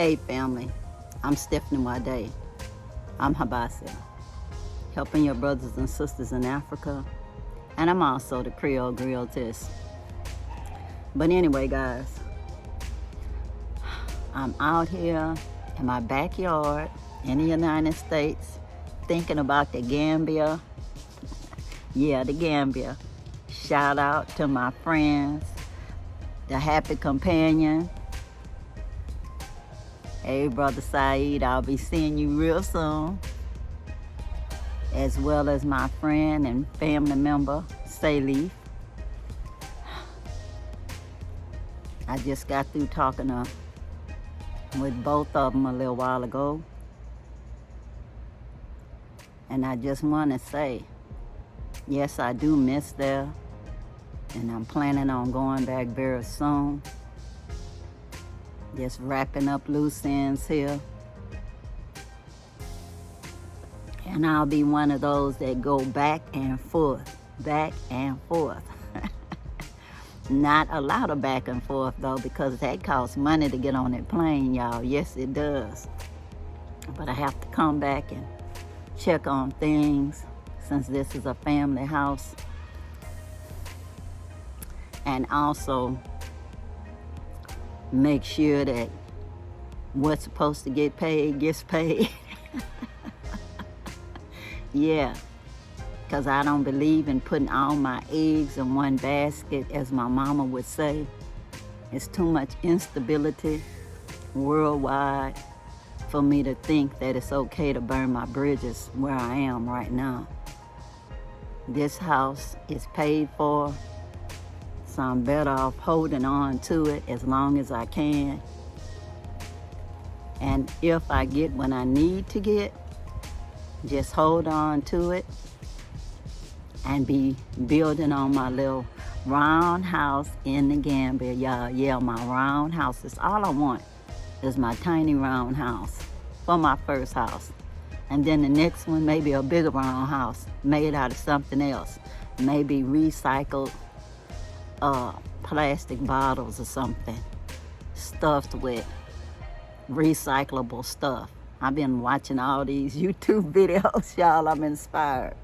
Hey family, I'm Stephanie Wade. I'm Habasi, helping your brothers and sisters in Africa, and I'm also the Creole Griotess. But anyway, guys, I'm out here in my backyard in the United States thinking about the Gambia. Yeah, the Gambia. Shout out to my friends, the Happy Companion. Hey, Brother Saeed, I'll be seeing you real soon. As well as my friend and family member, Salif. I just got through talking with both of them a little while ago. And I just want to say, yes, I do miss there. And I'm planning on going back very soon. Just wrapping up loose ends here. And I'll be one of those that go back and forth. Not a lot of back and forth though, because that costs money to get on that plane, y'all. Yes, it does. But I have to come back and check on things since this is a family house. And also make sure that what's supposed to get paid gets paid. Yeah, because I don't believe in putting all my eggs in one basket, as my mama would say. It's too much instability worldwide for me to think that it's okay to burn my bridges where I am right now. This house is paid for, so I'm better off holding on to it as long as I can. And if I get what I need to get, just hold on to it and be building on my little round house in the Gambia, y'all. Yeah, my round house is all I want, is my tiny round house for my first house. And then the next one, maybe a bigger round house made out of something else. Maybe recycled plastic bottles or something, stuffed with recyclable stuff. I've been watching all these YouTube videos, y'all. I'm inspired.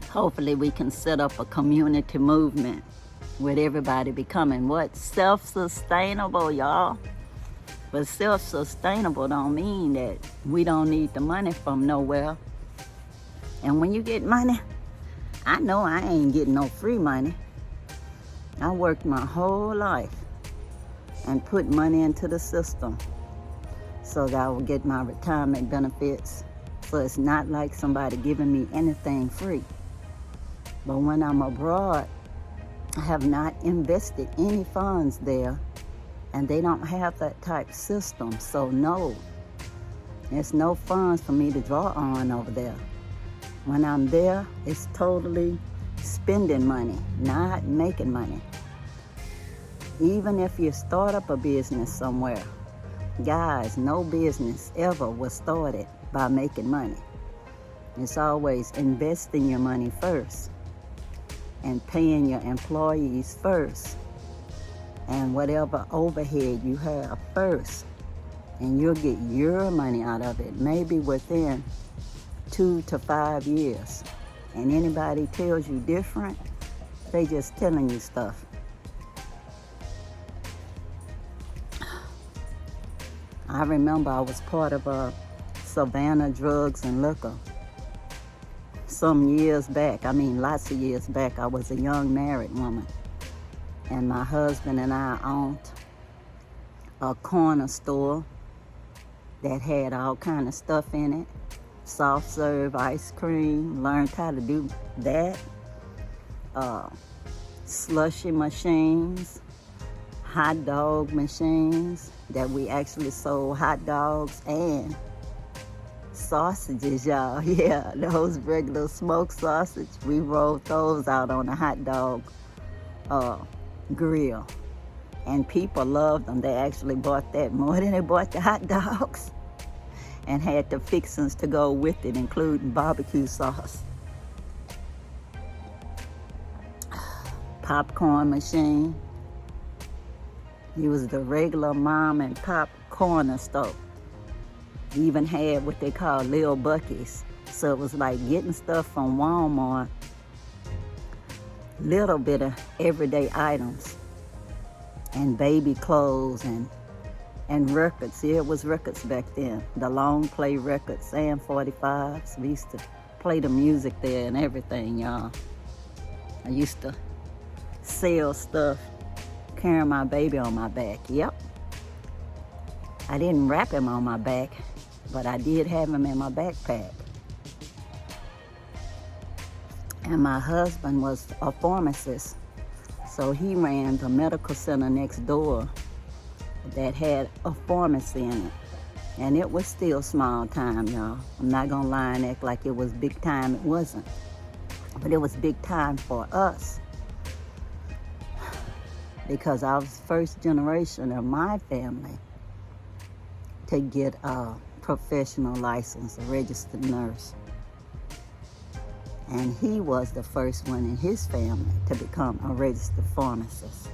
Hopefully we can set up a community movement with everybody becoming what? Self-sustainable, y'all. But self-sustainable don't mean that we don't need the money from nowhere. And when you get money, I know I ain't getting no free money. I worked my whole life and put money into the system so that I will get my retirement benefits. So it's not like somebody giving me anything free. But when I'm abroad, I have not invested any funds there, and they don't have that type system. So no, there's no funds for me to draw on over there. When I'm there, it's totally spending money, not making money. Even if you start up a business somewhere, guys, no business ever was started by making money. It's always investing your money first and paying your employees first and whatever overhead you have first. And you'll get your money out of it, maybe within 2 to 5 years. And anybody tells you different, they just telling you stuff. I remember I was part of a Savannah Drugs and Liquor some years back. I mean, lots of years back. I was a young married woman, and my husband and I owned a corner store that had all kind of stuff in it. Soft serve ice cream, learned how to do that. Slushy machines, hot dog machines that we actually sold hot dogs and sausages, y'all. Yeah, those regular smoked sausage, we rolled those out on a hot dog grill. And people loved them. They actually bought that more than they bought the hot dogs, and had the fixings to go with it, including barbecue sauce. Popcorn machine, He was the regular mom and pop corner store. He even had what they call Lil Bucky's. So it was like getting stuff from Walmart, little bit of everyday items, and baby clothes and records. Yeah, it was records back then. The long play records and 45s. We used to play the music there and everything, y'all. I used to sell stuff, carrying my baby on my back. Yep. I didn't wrap him on my back, but I did have him in my backpack. And my husband was a pharmacist, so he ran the medical center next door that had a pharmacy in it. And it was still small time, y'all. I'm not gonna lie and act like it was big time. It wasn't. But it was big time for us, because I was first generation of my family to get a professional license, a registered nurse. And he was the first one in his family to become a registered pharmacist.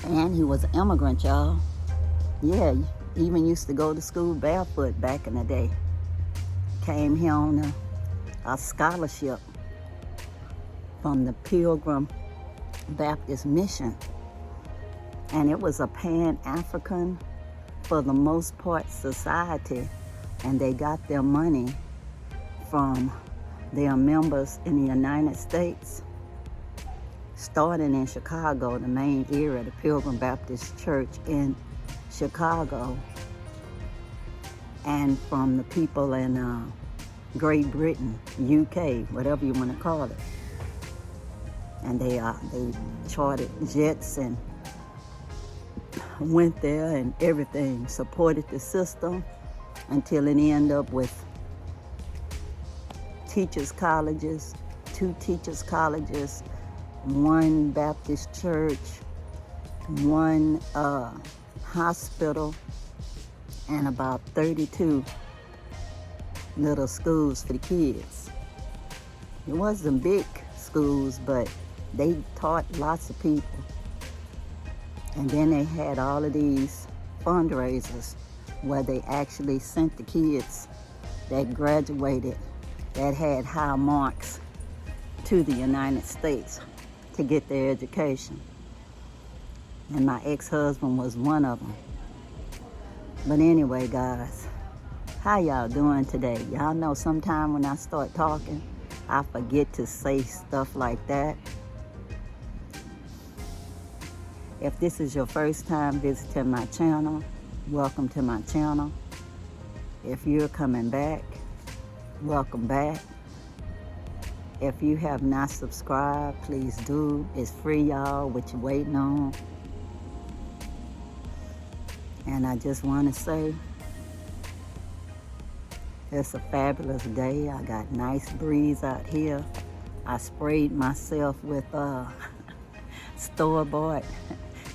And he was an immigrant, y'all. Yeah, even used to go to school barefoot back in the day. Came here on a scholarship from the Pilgrim Baptist Mission. And it was a Pan-African, for the most part, society. And they got their money from their members in the United States, starting in Chicago, the main area, the Pilgrim Baptist Church in Chicago, and from the people in Great Britain, UK, whatever you want to call it. And they chartered jets and went there and everything, supported the system until it ended up with teachers' colleges, 2 teachers' colleges, 1 Baptist church, 1 hospital, and about 32 little schools for the kids. It wasn't big schools, but they taught lots of people. And then they had all of these fundraisers where they actually sent the kids that graduated, that had high marks, to the United States to get their education. And my ex-husband was one of them. But anyway, guys, how y'all doing today? Y'all know sometime when I start talking, I forget to say stuff like that. If this is your first time visiting my channel, welcome to my channel. If you're coming back, welcome back. If you have not subscribed, please do. It's free, y'all. What you waiting on? And I just want to say, it's a fabulous day. I got nice breeze out here. I sprayed myself with store-bought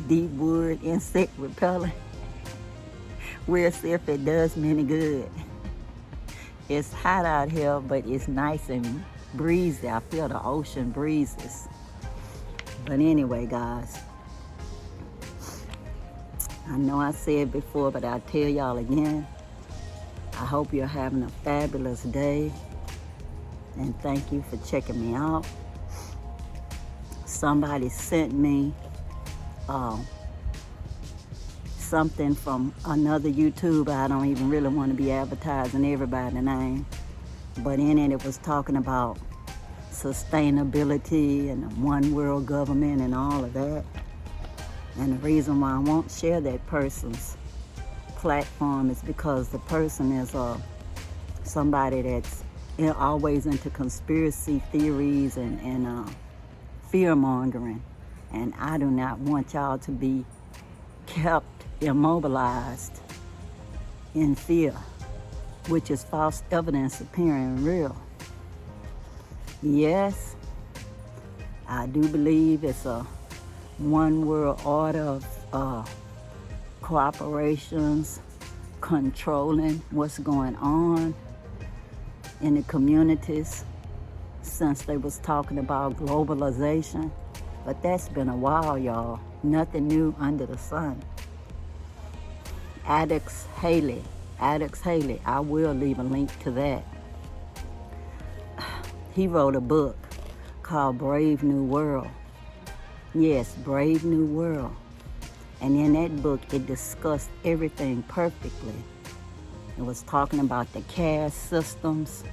deep wood insect repellent. We'll see if it does me any good. It's hot out here, but it's nice and breezy. I feel the ocean breezes. But anyway, guys, I know I said before, but I'll tell y'all again. I hope you're having a fabulous day, and thank you for checking me out. Somebody sent me something from another YouTuber. I don't even really want to be advertising everybody's name, but in it was talking about sustainability and the one world government and all of that. And the reason why I won't share that person's platform is because the person is somebody that's always into conspiracy theories and fear-mongering. And I do not want y'all to be kept immobilized in fear, which is false evidence appearing real. Yes, I do believe it's a one world order of corporations controlling what's going on in the communities, since they was talking about globalization. But that's been a while, y'all. Nothing new under the sun. Alex Haley, I will leave a link to that. He wrote a book called Brave New World. Yes, Brave New World. And in that book, it discussed everything perfectly. It was talking about the caste systems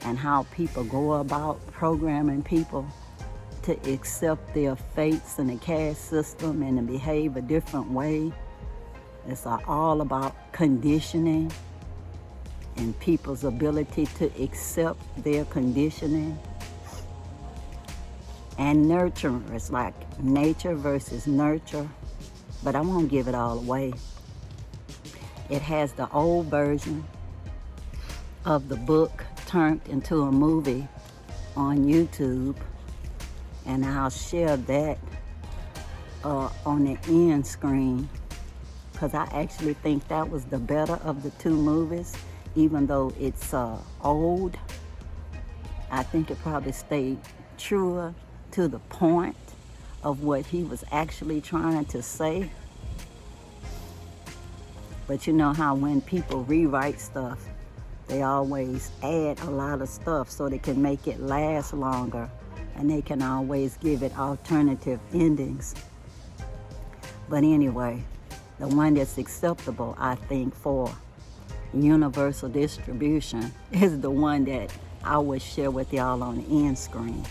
and how people go about programming people to accept their fates in the caste system and to behave a different way. It's all about conditioning and people's ability to accept their conditioning. And nurturing. It's like nature versus nurture. But I won't give it all away. It has the old version of the book turned into a movie on YouTube. And I'll share that on the end screen, because I actually think that was the better of the two movies. Even though it's old, I think it probably stayed truer to the point of what he was actually trying to say. But you know how when people rewrite stuff, they always add a lot of stuff so they can make it last longer, and they can always give it alternative endings. But anyway, the one that's acceptable, I think, for universal distribution is the one that I would share with y'all on the end screen.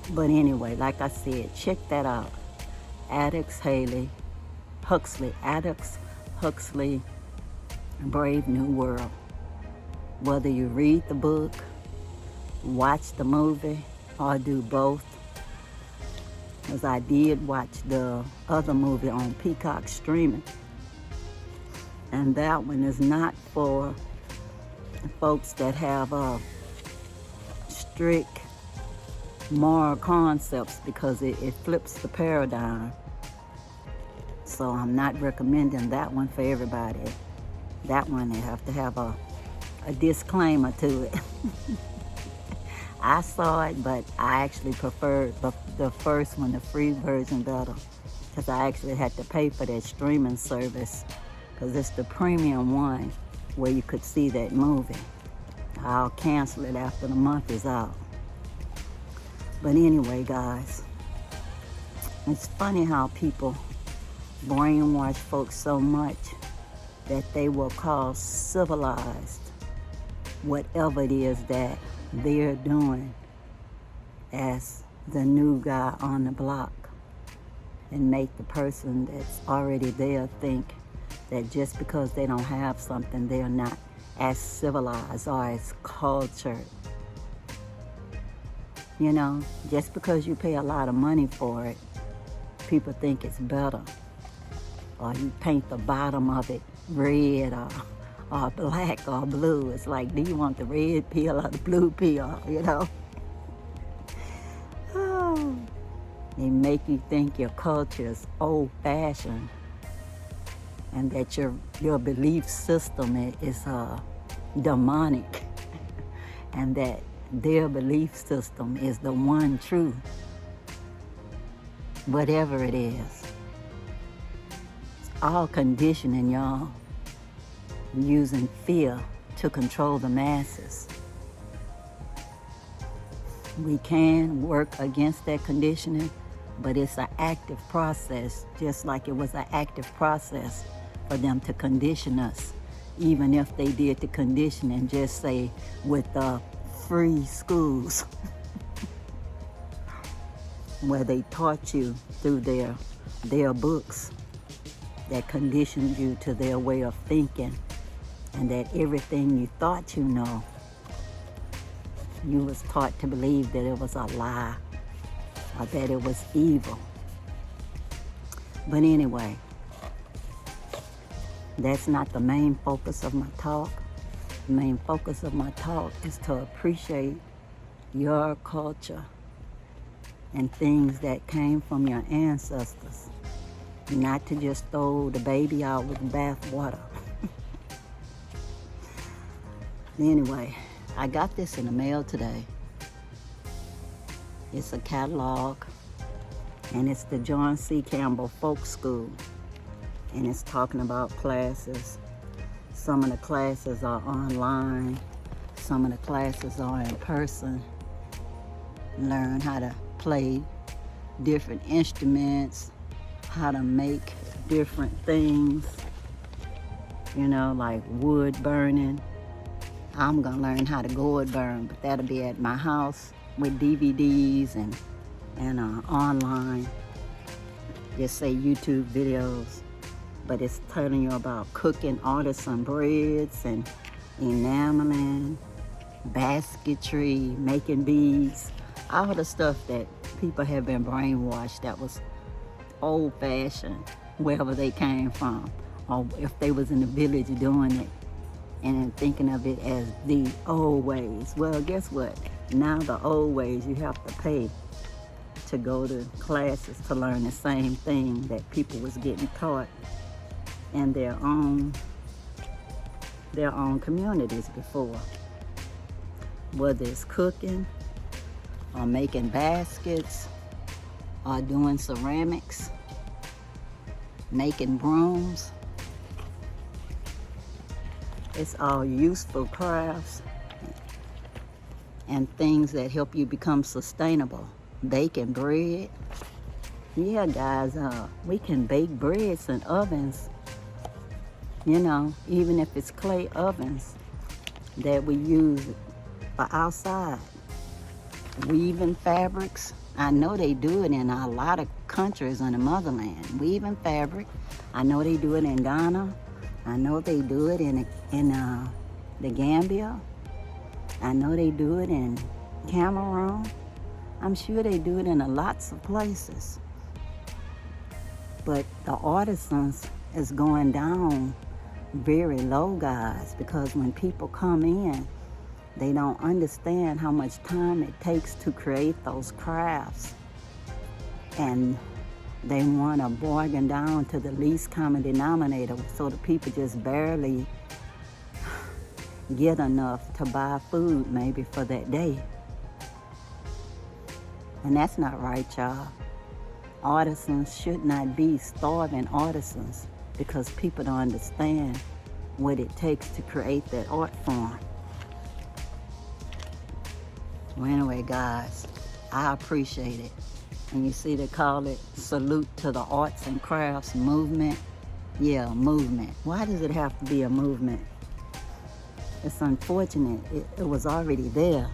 But anyway, like I said, check that out. Alex Huxley, Brave New World. Whether you read the book, watch the movie, or do both. Because I did watch the other movie on Peacock streaming. And that one is not for folks that have strict moral concepts, because it flips the paradigm. So I'm not recommending that one for everybody. That one, you have to have a disclaimer to it. I saw it, but I actually preferred the first one, the free version, better, because I actually had to pay for that streaming service, because it's the premium one where you could see that movie. I'll cancel it after the month is out. But anyway, guys, it's funny how people brainwash folks so much that they will call civilized whatever it is that they're doing as the new guy on the block, and make the person that's already there think that just because they don't have something, they're not as civilized or as cultured. You know, just because you pay a lot of money for it, people think it's better. Or you paint the bottom of it red or black or blue. It's like, do you want the red pill or the blue pill, you know? Oh, they make you think your culture is old-fashioned and that your belief system is demonic, and that their belief system is the one true, whatever it is. It's all conditioning, y'all, using fear to control the masses. We can work against that conditioning, but it's an active process, just like it was an active process for them to condition us, even if they did the conditioning, just say, with the free schools where they taught you through their books that conditioned you to their way of thinking, and that everything you thought you know, you was taught to believe that it was a lie or that it was evil. But anyway, that's not the main focus of my talk. The main focus of my talk is to appreciate your culture and things that came from your ancestors, not to just throw the baby out with the bathwater. Anyway, I got this in the mail today. It's a catalog and it's the John C. Campbell Folk School, and it's talking about classes. Some of the classes are online, some of the classes are in person. Learn how to play different instruments, how to make different things, like wood burning. I'm gonna learn how to gourd burn, but that'll be at my house with DVDs and online. Just say YouTube videos, but it's telling you about cooking artisan breads and enameling, basketry, making beads, all the stuff that people have been brainwashed that was old-fashioned, wherever they came from, or if they was in the village doing it and thinking of it as the old ways. Well, guess what? Now the old ways, you have to pay to go to classes to learn the same thing that people was getting taught in their own communities before. Whether it's cooking or making baskets or doing ceramics, making brooms. It's all useful crafts and things that help you become sustainable. Baking bread. Yeah, guys, we can bake breads in ovens, even if it's clay ovens that we use for outside. Weaving fabrics. I know they do it in a lot of countries in the motherland. Weaving fabric. I know they do it in Ghana. I know they do it in the Gambia. I know they do it in Cameroon. I'm sure they do it in lots of places. But the artisans is going down very low, guys, because when people come in, they don't understand how much time it takes to create those crafts. And they want to bargain down to the least common denominator, so the people just barely get enough to buy food maybe for that day. And that's not right, y'all. Artisans should not be starving artisans because people don't understand what it takes to create that art form. Well, anyway, guys, I appreciate it. And you see they call it Salute to the Arts and Crafts Movement. Yeah, movement. Why does it have to be a movement? It's unfortunate. It was already there.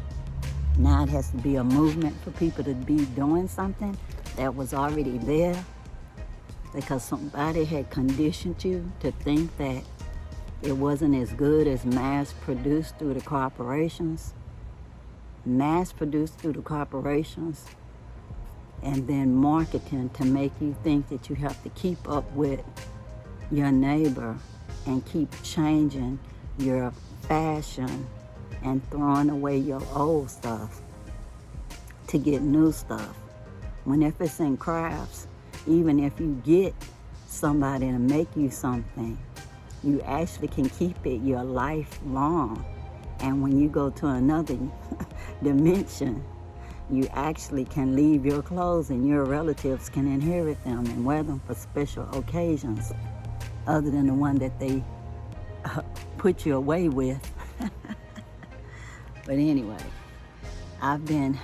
Now it has to be a movement for people to be doing something that was already there because somebody had conditioned you to think that it wasn't as good as mass-produced through the corporations. Mass-produced through the corporations, and then marketing to make you think that you have to keep up with your neighbor and keep changing your fashion and throwing away your old stuff to get new stuff. When if it's in crafts, even if you get somebody to make you something, you actually can keep it your life long. And when you go to another dimension, you actually can leave your clothes and your relatives can inherit them and wear them for special occasions other than the one that they put you away with. But anyway, I've been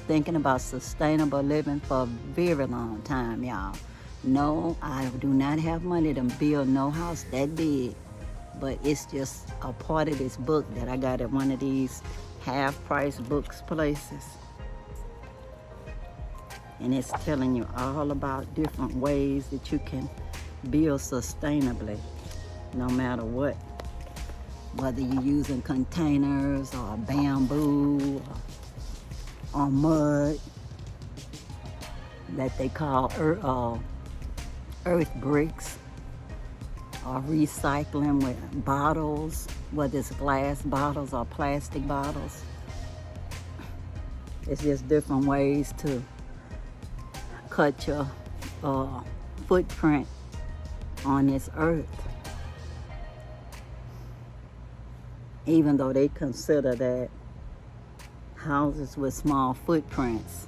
thinking about sustainable living for a very long time, y'all. No, I do not have money to build no house that big, but it's just a part of this book that I got at one of these half-price books places. And it's telling you all about different ways that you can build sustainably, no matter what. Whether you're using containers or bamboo or mud that they call earth bricks, or recycling with bottles, whether it's glass bottles or plastic bottles. It's just different ways to cut your footprint on this earth. Even though they consider that houses with small footprints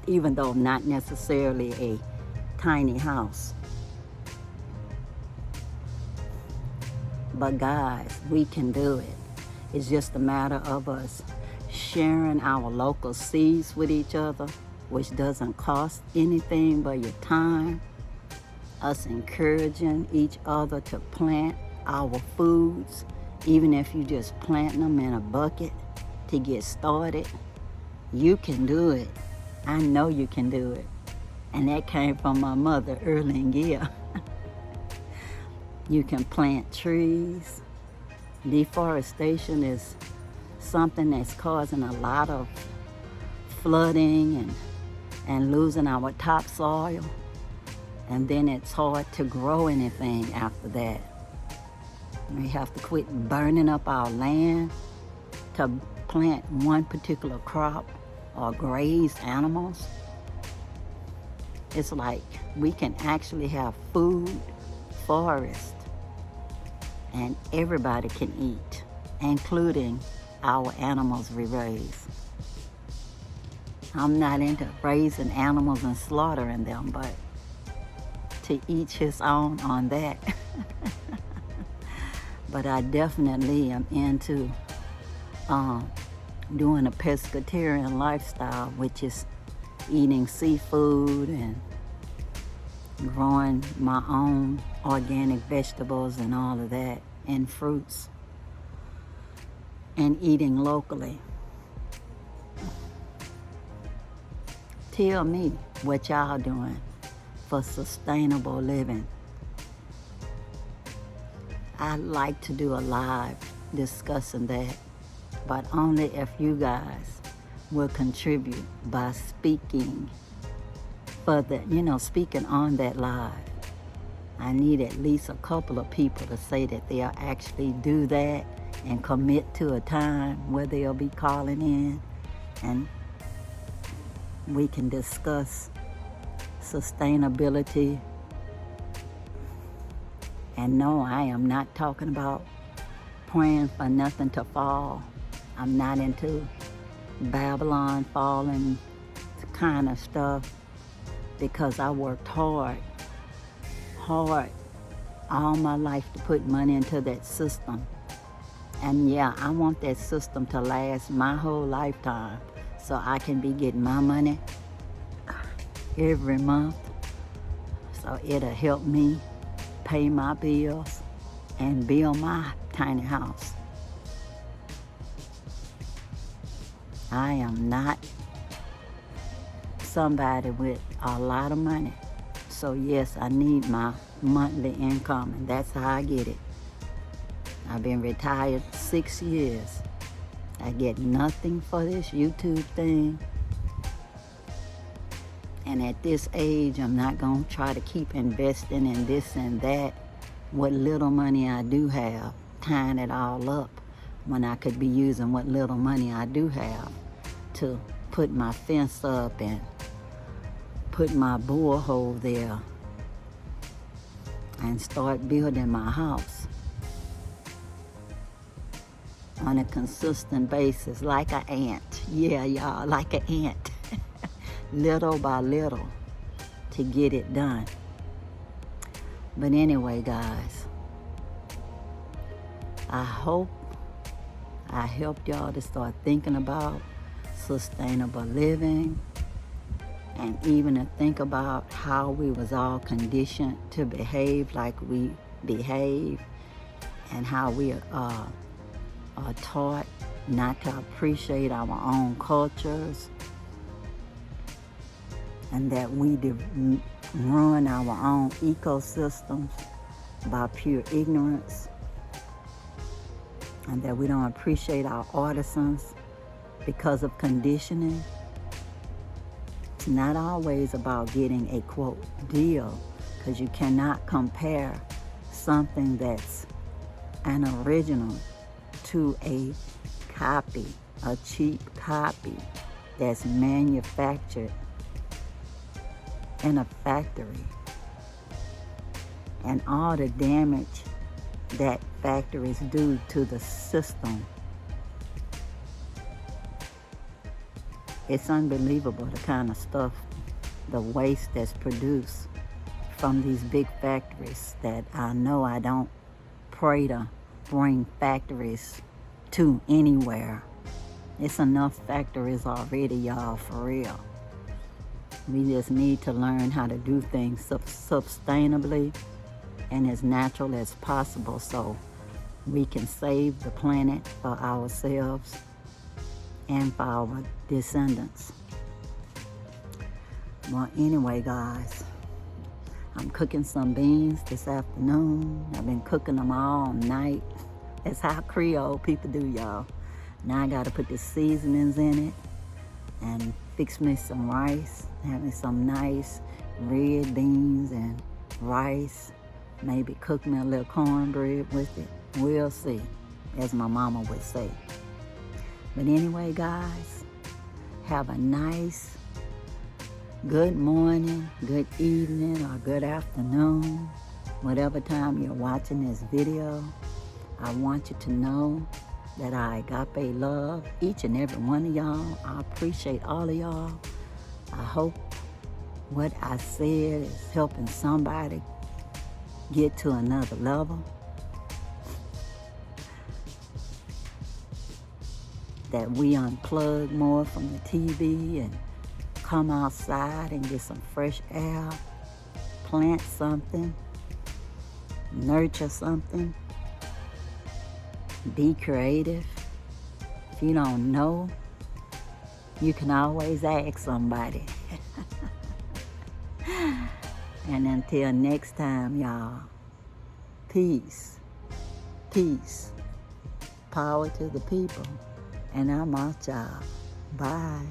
even though not necessarily a tiny house. But guys, we can do it. It's just a matter of us sharing our local seeds with each other, which doesn't cost anything but your time, us encouraging each other to plant our foods, even if you just planting them in a bucket to get started. You can do it. I know you can do it. And that came from my mother early in year. You can plant trees. Deforestation is something that's causing a lot of flooding and losing our topsoil. And then it's hard to grow anything after that. We have to quit burning up our land to plant one particular crop or graze animals. It's like we can actually have food, forest, and everybody can eat, including our animals we raise. I'm not into raising animals and slaughtering them, but to each his own on that. But I definitely am into doing a pescatarian lifestyle, which is eating seafood and growing my own organic vegetables and all of that, and fruits, and eating locally. Tell me what y'all doing for sustainable living. I'd like to do a live discussing that, but only if you guys will contribute by speaking speaking on that live. I need at least a couple of people to say that they'll actually do that and commit to a time where they'll be calling in and we can discuss sustainability. And no, I am not talking about praying for nothing to fall. I'm not into Babylon falling kind of stuff, because I worked hard all my life to put money into that system. And yeah, I want that system to last my whole lifetime so I can be getting my money every month. So it'll help me pay my bills and build my tiny house. I am not somebody with a lot of money. So yes, I need my monthly income, and that's how I get it. I've been retired 6 years. I get nothing for this YouTube thing. And at this age, I'm not going to try to keep investing in this and that. What little money I do have, tying it all up, when I could be using what little money I do have to put my fence up and put my borehole there and start building my house on a consistent basis, like an ant. Yeah, y'all, like an ant. Little by little to get it done. But anyway, guys, I hope I helped y'all to start thinking about sustainable living, and even to think about how we was all conditioned to behave like we behave, and how we are taught not to appreciate our own cultures, and that we ruin our own ecosystems by pure ignorance, and that we don't appreciate our artisans because of conditioning. It's not always about getting a quote deal, because you cannot compare something that's an original to a copy, a cheap copy that's manufactured in a factory, and all the damage that factories do to the system It's unbelievable the kind of stuff, the waste that's produced from these big factories that I know I don't pray to bring factories to anywhere. It's enough factories already, y'all, for real. We just need to learn how to do things sustainably and as natural as possible so we can save the planet for ourselves and for our descendants. Well, anyway, guys, I'm cooking some beans this afternoon. I've been cooking them all night. That's how Creole people do, y'all. Now I gotta put the seasonings in it and fix me some rice, have me some nice red beans and rice. Maybe cook me a little cornbread with it. We'll see, as my mama would say. But anyway, guys, have a nice good morning, good evening, or good afternoon, whatever time you're watching this video. I want you to know that I agape love each and every one of y'all. I appreciate all of y'all. I hope what I said is helping somebody get to another level. That we unplug more from the TV and come outside and get some fresh air, plant something, nurture something, be creative. If you don't know, you can always ask somebody. And until next time, y'all, peace, peace, power to the people. And I'm out, y'all. Bye.